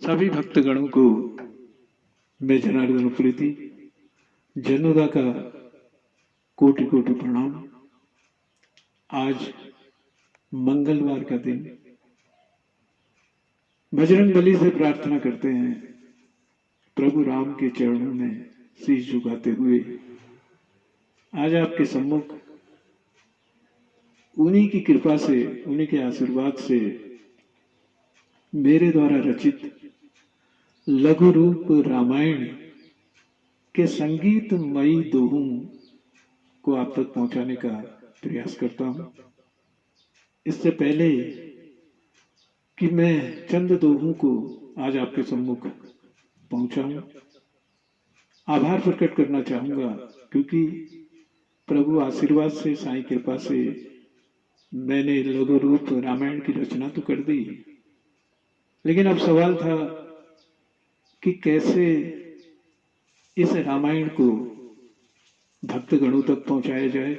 सभी भक्तगणों को मैं जनार्दन प्रीति जनुदा का कोटि कोटि प्रणाम। आज मंगलवार का दिन बजरंग बली से प्रार्थना करते हैं, प्रभु राम के चरणों में शीश झुकाते हुए आज आपके सम्मुख उन्हीं की कृपा से, उन्हीं के आशीर्वाद से मेरे द्वारा रचित लघु रूप रामायण के संगीतमयी दोहों को आप तक पहुंचाने का प्रयास करता हूं। इससे पहले कि मैं चंद दोहों को आज आपके सम्मुख पहुंचाऊं, आभार प्रकट करना चाहूंगा, क्योंकि प्रभु आशीर्वाद से, साईं कृपा से मैंने लघु रूप रामायण की रचना तो कर दी, लेकिन अब सवाल था कि कैसे इस रामायण को भक्तगणों तक पहुंचाया जाए।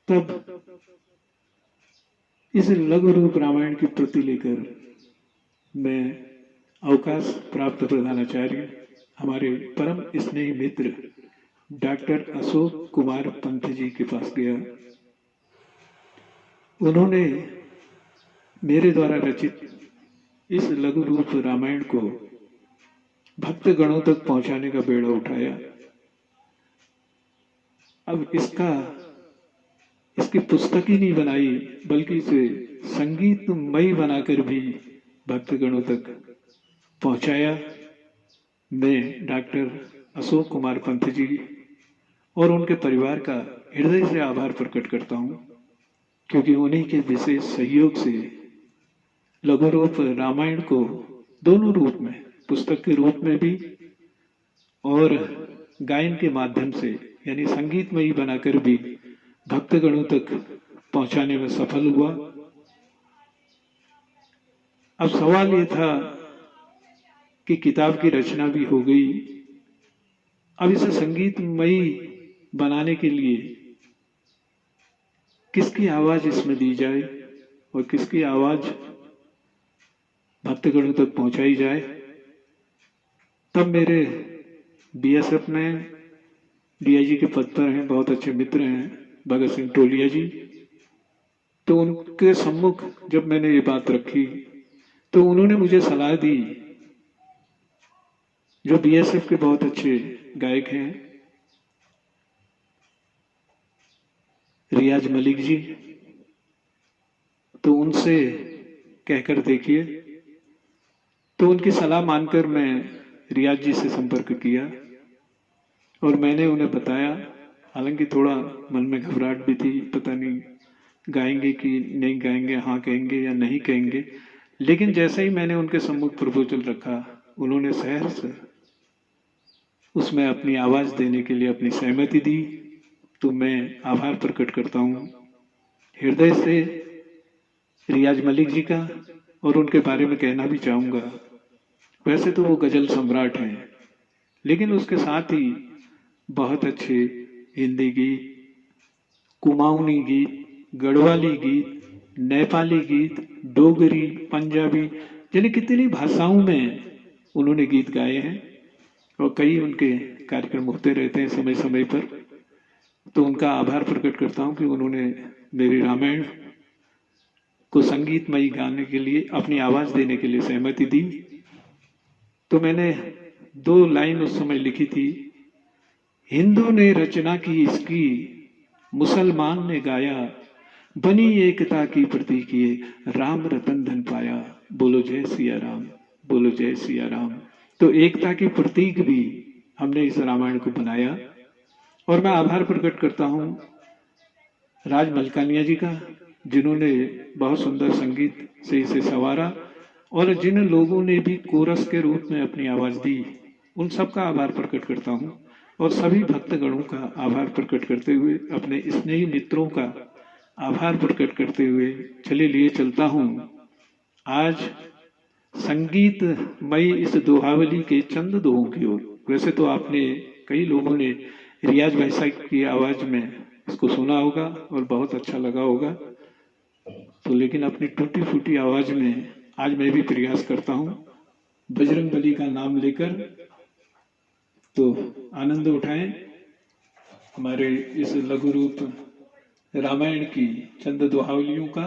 तब इस लघु रूप रामायण की प्रति लेकर मैं अवकाश प्राप्त प्रधानाचार्य हमारे परम स्नेही मित्र डॉक्टर अशोक कुमार पंत जी के पास गया। उन्होंने मेरे द्वारा रचित इस लघु रूप रामायण को भक्तगणों तक पहुंचाने का बेड़ा उठाया। अब इसकी पुस्तक ही नहीं बनाई, बल्कि इसे संगीतमयी बनाकर भी भक्तगणों तक पहुंचाया। मैं डॉक्टर अशोक कुमार पंत जी और उनके परिवार का हृदय से आभार प्रकट करता हूं, क्योंकि उन्हीं के विशेष सहयोग से लघु रूप रामायण को दोनों रूप में, पुस्तक के रूप में भी और गायन के माध्यम से, यानी संगीतमयी बनाकर भी भक्तगणों तक पहुंचाने में सफल हुआ। अब सवाल ये था कि किताब की रचना भी हो गई, अब इसे संगीतमयी बनाने के लिए किसकी आवाज इसमें दी जाए और किसकी आवाज भक्तगणों तक पहुंचाई जाए। तब मेरे बीएसएफ में डीआईजी के पद पर हैं, बहुत अच्छे मित्र हैं भगत सिंह टोलिया जी, तो उनके सम्मुख जब मैंने ये बात रखी तो उन्होंने मुझे सलाह दी, जो बीएसएफ के बहुत अच्छे गायक हैं, रियाज मलिक जी, तो उनसे कहकर देखिए। तो उनकी सलाह मानकर मैं रियाज जी से संपर्क किया और मैंने उन्हें बताया, हालांकि थोड़ा मन में घबराहट भी थी, पता नहीं गाएंगे कि नहीं गाएंगे, हाँ कहेंगे या नहीं कहेंगे। लेकिन जैसे ही मैंने उनके सम्मुख प्रपोजल रखा, उन्होंने सहर्ष उसमें अपनी आवाज देने के लिए अपनी सहमति दी। तो मैं आभार प्रकट करता हूँ हृदय से रियाज मलिक जी का, और उनके बारे में कहना भी चाहूंगा। वैसे तो वो गजल सम्राट हैं, लेकिन उसके साथ ही बहुत अच्छे हिंदी गीत, कुमाऊनी गीत, गढ़वाली गीत, नेपाली गीत, डोगरी, पंजाबी, यानी कितनी भाषाओं में उन्होंने गीत गाए हैं और कई उनके कार्यक्रम होते रहते हैं समय समय पर। तो उनका आभार प्रकट करता हूं कि उन्होंने मेरी रामायण को संगीतमयी गाने के लिए, अपनी आवाज देने के लिए सहमति दी। तो मैंने 2 लाइन उस समय लिखी थी, हिंदू ने रचना की इसकी, मुसलमान ने गाया, बनी एकता की प्रतीक ये, राम रतन धन पाया, बोलो जय सिया राम, बोलो जय सिया राम। तो एकता की प्रतीक भी हमने इस रामायण को बनाया। और मैं आभार प्रकट करता हूं राज मलकानिया जी का, जिन्होंने बहुत सुंदर संगीत से इसे संवारा, और जिन लोगों ने भी कोरस के रूप में अपनी आवाज दी, उन सबका आभार प्रकट करता हूं। और सभी भक्तगणों का आभार प्रकट करते हुए, अपने स्नेही मित्रों का आभार प्रकट करते हुए चले लिए चलता हूं आज संगीतमयी इस दोहावली के चंद दोहों की ओर। वैसे तो आपने, कई लोगों ने रियाज भाई साहब की आवाज में इसको सुना होगा और बहुत अच्छा लगा होगा, तो लेकिन अपनी टूटी फूटी आवाज में आज मैं भी प्रयास करता हूँ बजरंगबली का नाम लेकर, तो आनंद उठाएं हमारे इस लघु रूप रामायण की चंद दोहावलियों का।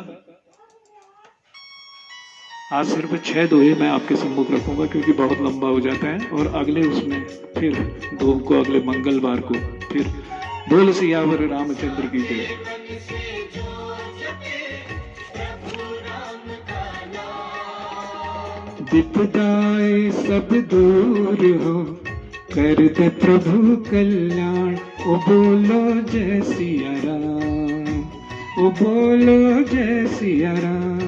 आज सिर्फ 6 दोहे मैं आपके सम्मुख रखूंगा क्योंकि बहुत लंबा हो जाता है, और अगले उसमें फिर दोह को अगले मंगलवार को फिर बोल सियावर रामचंद्र की जय। विपदाएं सब दूर हो कर दे प्रभु कल्याण, ओ बोलो जय सिया राम, ओ बोलो जय सिया राम।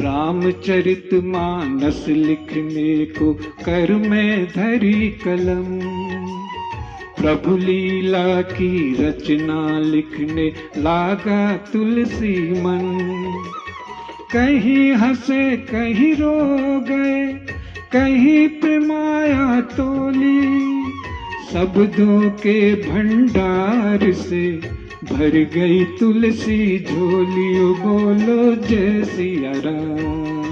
रामचरित मानस लिखने को कर में धरी कलम, प्रभु लीला की रचना लिखने लागा तुलसी मन। कहीं हंसे कहीं रो गए, कहीं पे माया तोली, शब्दों के भंडार से भर गई तुलसी झोली। ओ बोलो जय सिया राम,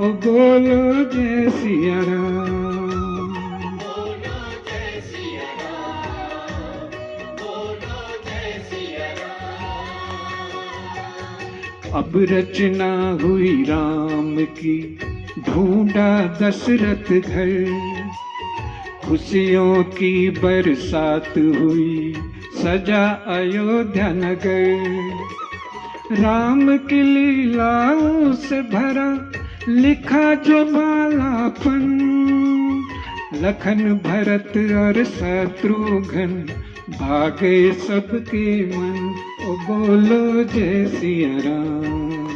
ओ बोलो जय सिया राम। अब रचना हुई राम की, ढूंढा दशरथ घर, खुशियों की बरसात हुई, सजा अयोध्या नगर। राम की लीलाओं से भरा लिखा जो बालापन, लखन भरत और शत्रुघ्न भागे सबके मन। ओ बोलो जय सिया राम,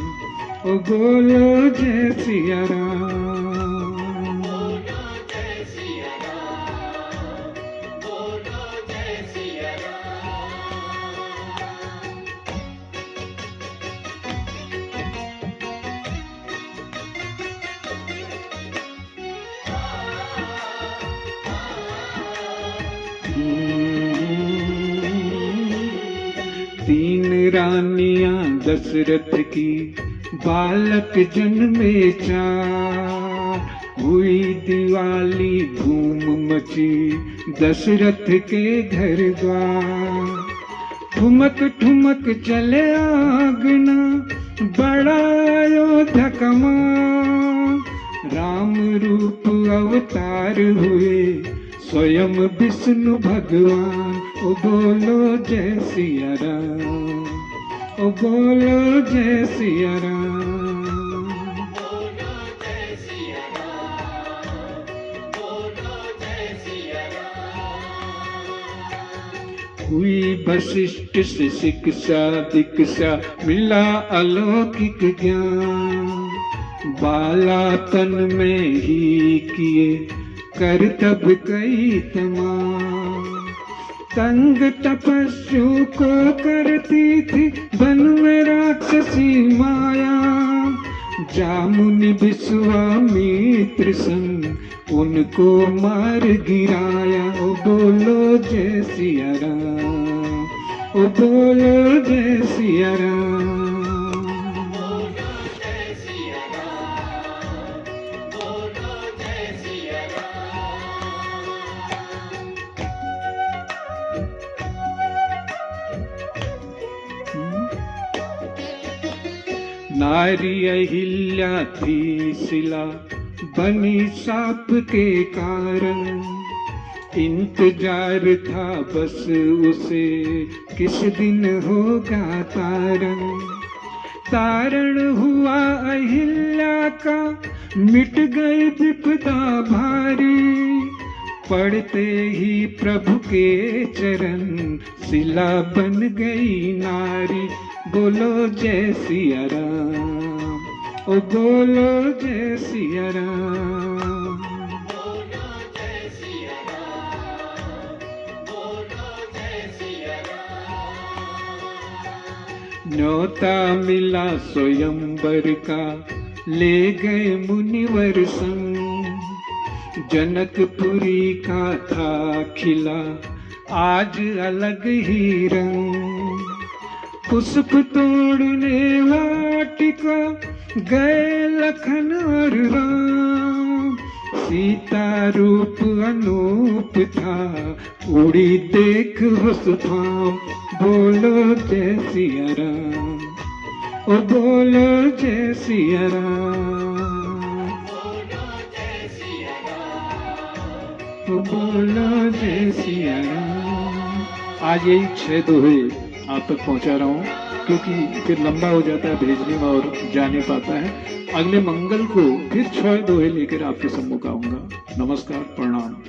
ओ बोलो जय सिया राम। तीन रानियां दशरथ की, बालक जन्मे चार, हुई दिवाली धूम मची दशरथ के घर द्वार। ठुमक ठुमक चले आंगना, बड़ा अयोध्या कमाल, राम रूप अवतार हुए स्वयं विष्णु भगवान। ओ बोलो जय सिया राम, ओ बोलो जय सिया राम। हुई वशिष्ठ से शिक्षा दीक्षा, मिला अलौकिक ज्ञान, बालापन में ही किए कर्तव्य कई तमाम। तंग तपस्यु को करती थी वन में राक्षसी माया, जामुनि विश्वामित्र संग उनको मार गिराया। ओ बोलो जय सिया राम, ओ बोलो जय सिया राम। नारी अहिल्या थी सिला, बनी साप के कारण, इंतजार था बस उसे किस दिन होगा तारण। तारण हुआ अहिल्या का, मिट गई विपदा भारी, पढ़ते ही प्रभु के चरण शिला बन गई नारी। बोलो जय सिया राम, ओ बोलो जय सिया राम। न्योता मिला स्वयंवर का, ले गए मुनिवर संग, जनकपुरी का था खिला आज अलग ही रंग। पुष्प तोड़ने वाटिका गए लखन और राम, सीता रूप अनूप था, उड़ी देख हुस्फाम। बोलो जय सिया राम, ओ बोलो जय सिया राम, ओ बोलो जय सिया राम। आज यही 6 दोहे आप तक पहुंचा रहा हूँ, क्योंकि फिर लंबा हो जाता है भेजने में और जा नहीं पाता है। अगले मंगल को फिर 6 दोहे लेकर आपके सम्मुख आऊंगा। नमस्कार, प्रणाम।